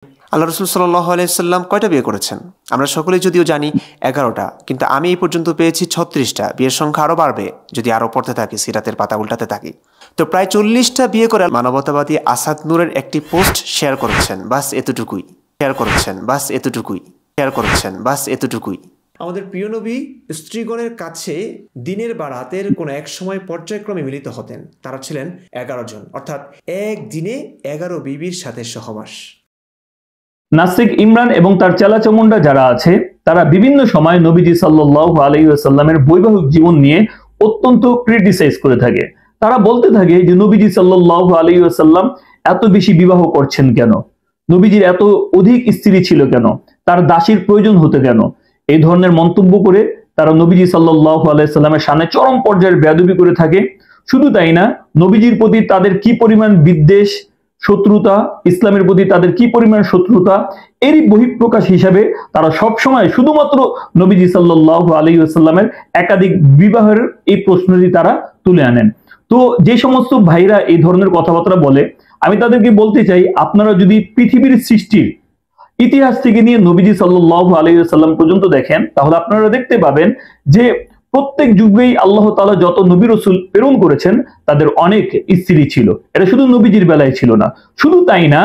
আল্লাহ রাসূল সাল্লাল্লাহু আলাইহি সাল্লাম কয়টা বিয়ে করেছেন? আমরা সকলেই যদিও জানি 11টা, কিন্তু আমি এই পর্যন্ত পেয়েছি 36টা। বিয়ের সংখ্যা আরও বাড়বে যদি আরও পড়তে থাকি, সিরাতের পাতা উল্টাতে থাকি। তো প্রায় 40টা বিয়ে করে মানবতাবাদী আসাদ নূরের একটি পোস্ট শেয়ার করেছেন, বাস এতটুকুই। আমাদের প্রিয় নবী স্ত্রীগণের কাছে দিনের বা রাতের কোনো এক সময় পর্যায়ক্রমে মিলিত হতেন। তারা ছিলেন 11 জন, অর্থাৎ এক দিনে 11 বিবির সাথে সহবাস। নাস্তিক ইমরান এবং তার চেলাচামুন্ডা যারা আছে তারা বিভিন্ন সময় নবীজি সাল্লাল্লাহু আলাইহি ওয়াসাল্লামের বৈবাহিক জীবন নিয়ে অত্যন্ত ক্রিটিসাইজ করে থাকে। তারা বলতে থাকে যে নবীজি সাল্লাল্লাহু আলাইহি ওয়াসাল্লাম এত বেশি বিবাহ করছেন কেন, নবীজির এত অধিক স্ত্রী ছিল কেন, তার দাসীর প্রয়োজন হতো কেন। এই ধরনের মন্তব্য করে তারা নবীজি সাল্লাল্লাহু আলাইহি ওয়াসাল্লামের সামনে চরম পর্যায়ের বেয়াদবি করে থাকে। শুধু তাই না, নবীজির প্রতি তাদের কি পরিমাণ বিদ্বেষ, শত্রুতা, ইসলামের প্রতি তাদের কি পরিমাণ শত্রুতা, এরই বহিঃপ্রকাশ হিসাবে তারা সব সময় শুধুমাত্র নবীজি সাল্লাল্লাহু আলাইহি ওয়াসাল্লামের একাধিক বিবাহের এই প্রশ্নটি তারা তুলে আনেন। তো যে সমস্ত ভাইরা এই ধরনের কথাবার্তা বলে, আমি তাদেরকে বলতে চাই, আপনারা যদি পৃথিবীর সৃষ্টির ইতিহাস থেকে নিয়ে নবীজি সাল্লাল্লাহু আলাইহি ওয়াসাল্লাম পর্যন্ত দেখেন, তাহলে আপনারা দেখতে পাবেন যে প্রত্যেক যুগেই আল্লাহ তাআলা যত নবী রাসূল প্রেরণ করেছেন তাদের অনেক স্ত্রী ছিল। এটা শুধু নবীজির বেলায় ছিল না। শুধু তাই না,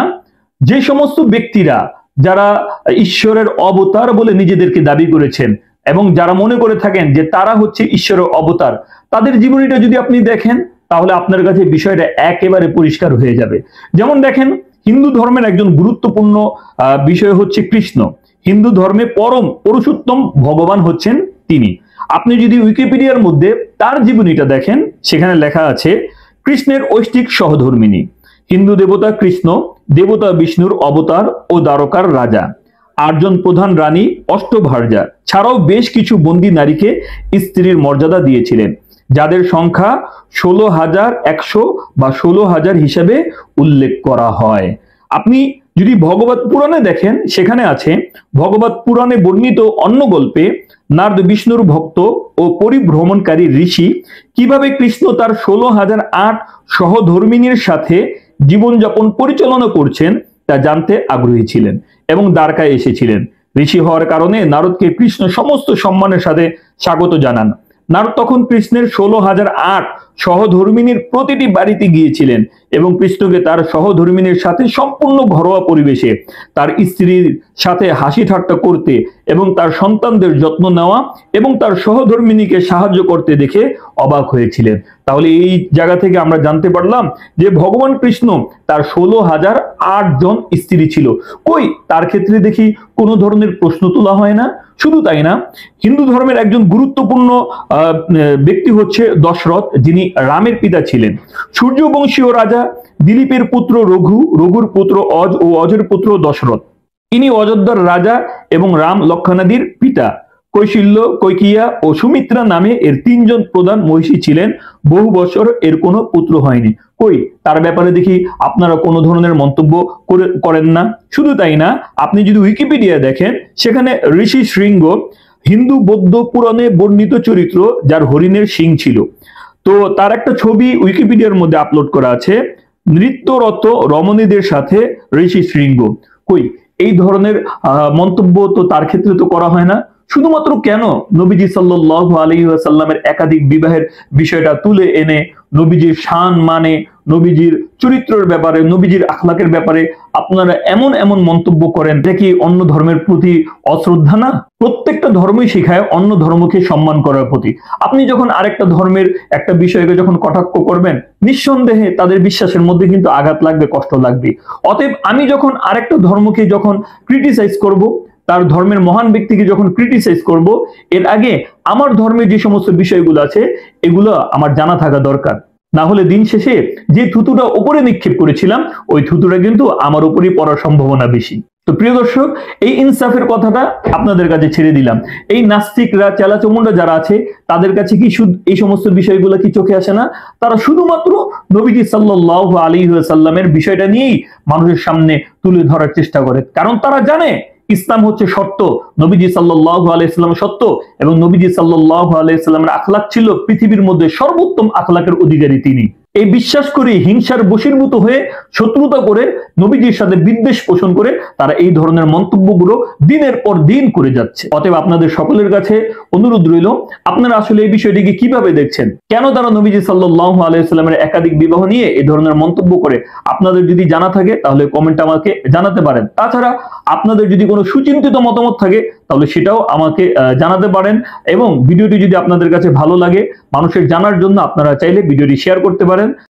যে সমস্ত ব্যক্তিরা যারা ঈশ্বরের অবতার বলে নিজেদেরকে দাবি করেছেন এবং যারা মনে করে থাকেন যে তারা হচ্ছে ঈশ্বরের অবতার, তাদের জীবনীটা যদি আপনি দেখেন তাহলে আপনার কাছে বিষয়টা একেবারে পরিষ্কার হয়ে যাবে। যেমন দেখেন, হিন্দু ধর্মের একজন গুরুত্বপূর্ণ বিষয় হচ্ছে কৃষ্ণ। হিন্দু ধর্মে পরম পুরুষোত্তম ভগবান হচ্ছেন তিনি। আপনি যদি উইকিপিডিয়ার মধ্যে তার জীবনীটা দেখেন, সেখানে লেখা আছে কৃষ্ণের ঐষ্ঠিক সহধর্মিনী, হিন্দু দেবতা কৃষ্ণ, দেবতা বিষ্ণুর অবতার ও দ্বারকার রাজা, 8 জন প্রধান রানী, অষ্টভার্যা ছাড়াও বেশ কিছু বন্দী নারীকে স্ত্রীর মর্যাদা দিয়েছিলেন, যাদের সংখ্যা 16,100 বা 16,000 হিসেবে উল্লেখ করা হয়। আপনি যদি ভগবত পুরাণে দেখেন, সেখানে আছে ভগবত পুরাণে বর্ণিত অন্য গল্পে নারদ বিষ্ণুর ভক্ত ও পরিভ্রমণকারী ঋষি কিভাবে কৃষ্ণ তার 16,008 সহধর্মিনীর সাথে জীবনযাপন পরিচালনা করছেন তা জানতে আগ্রহী ছিলেন এবং দ্বারকায় এসেছিলেন। ঋষি হওয়ার কারণে নারদকে কৃষ্ণ সমস্ত সম্মানের সাথে স্বাগত জানান। নারদ তখন কৃষ্ণের 16,008 সহধর্মিনীর প্রতিটি বাড়িতে গিয়েছিলেন এবং কৃষ্ণকে তার সহধর্মিনীর সাথে সম্পূর্ণ ঘরোয়া পরিবেশে তার স্ত্রীর সাথে হাসি ঠাট্টা করতে এবং তার সন্তানদের যত্ন নেওয়া এবং তার সহধর্মিনীকে সাহায্য করতে দেখে অবাক হয়েছিলেন। তাহলে এই জায়গা থেকে আমরা জানতে পারলাম যে ভগবান কৃষ্ণ তার 16,008 জন স্ত্রী ছিল। কই, তার ক্ষেত্রে দেখি কোনো ধরনের প্রশ্ন তোলা হয় না। শুধু তাই না, হিন্দু ধর্মের একজন গুরুত্বপূর্ণ ব্যক্তি হচ্ছে দশরথ, যিনি রামের পিতা ছিলেন। সূর্যবংশীয় রাজা দিলীপের পুত্র রঘু, রঘুর পুত্র অজ ও অজের পুত্র দশরথ। ইনি অযোধ্যার রাজা এবং রাম লক্ষণাদির পিতা। কৌশল্য, কৈকেয়ী ও সুমিত্রা নামে এর 3 জন প্রধান মহিষী ছিলেন। বহু বছর এর কোনো পুত্র হয়নি। কই, তার ব্যাপারে দেখি আপনারা কোনো ধরনের মন্তব্য করেন না। শুধু তাই না, আপনি যদি উইকিপিডিয়া দেখেন, সেখানে ঋষি শৃঙ্গ হিন্দু বৌদ্ধ পুরাণে বর্ণিত চরিত্র, যার হরিণের শিং ছিল। তো তার একটা ছবি উইকিপিডিয়ার মধ্যে আপলোড করা আছে, নৃত্যরত রমণীদের সাথে ঋষি শৃঙ্গ। কই, এই ধরনের মন্তব্য তো তার ক্ষেত্রে তো করা হয় না। শুধুমাত্র কেন নবীজি সাল্লাল্লাহু আলাইহি ওয়াসাল্লামের একাধিক বিবাহের বিষয়টা তুলে এনে নবীজির শান মানে, নবীজির চরিত্রের ব্যাপারে, নবীজির আখলাকের ব্যাপারে আপনারা এমন এমন মন্তব্য করেন, এটা কি অন্য ধর্মের প্রতি অশ্রদ্ধা না? প্রত্যেকটা ধর্মই শেখায় অন্য ধর্মকে সম্মান করার প্রতি। আপনি যখন আরেকটা ধর্মের একটা বিষয়কে যখন কটাক্ষ করবেন, নিঃসন্দেহে তাদের বিশ্বাসের মধ্যে কিন্তু আঘাত লাগবে, কষ্ট লাগবে। অতএব আমি যখন আরেকটা ধর্মকে যখন ক্রিটিসাইজ করব, তার ধর্মের মহান ব্যক্তিকে যখন ক্রিটিসাইজ করব, এর আগে আমার ধর্মের যে সমস্ত বিষয়গুলো আছে এগুলো আমার জানা থাকা দরকার। না হলে দিন শেষে যে থুতুটা উপরে নিক্ষেপ করেছিলাম, ওই থুতুটা কিন্তু আমার উপরই পড়ার সম্ভাবনা বেশি। তো প্রিয় দর্শক, এই ইনসাফের কথাটা আপনাদের কাছে ছেড়ে দিলাম। এই নাস্তিকরা, চেলাচমুন্ডা যারা আছে, তাদের কাছে কি এই সমস্ত বিষয়গুলো কি চোখে আসে না? তারা শুধুমাত্র নবীজি সাল্লাল্লাহু আলাইহি ওয়াসাল্লামের বিষয়টা নিয়েই মানুষের সামনে তুলে ধরার চেষ্টা করে, কারণ তারা জানে ইসলাম হচ্ছে সত্য, নবীজি সাল্লাল্লাহু আলাইহি ওয়াসাল্লাম সত্য, এবং নবীজি সাল্লাল্লাহু আলাইহি ওয়াসাল্লামের আখলাক ছিল পৃথিবীর মধ্যে সর্বোত্তম আখলাকের অধিকারী তিনি। এই বিশ্বাস করে হিংসার বশীভূত হয়ে শত্রুতা করে নবীজির সাথে বিদ্বেষ পোষণ করে তারা এই ধরনের মন্তব্যগুলো দিনের পর দিন করে যাচ্ছে। অতএব আপনাদের সকলের কাছে অনুরোধ রইল, আপনারা আসলে এই বিষয়টিকে কিভাবে দেখছেন? কেন তারা নবীজি সাল্লাল্লাহু আলাইহি ওয়াসাল্লামের একাধিক বিবাহ নিয়ে এই ধরনের মন্তব্য করে? আপনাদের যদি জানা থাকে তাহলে কমেন্ট আমাকে জানাতে পারেন। তাছাড়া আপনাদের যদি কোনো সুচিন্তিত মতামত থাকে তাহলে সেটাও আমাকে জানাতে পারেন, এবং ভিডিওটি যদি আপনাদের কাছে ভালো লাগে, মানুষের জানার জন্য আপনারা চাইলে ভিডিওটি শেয়ার করতে পারেন।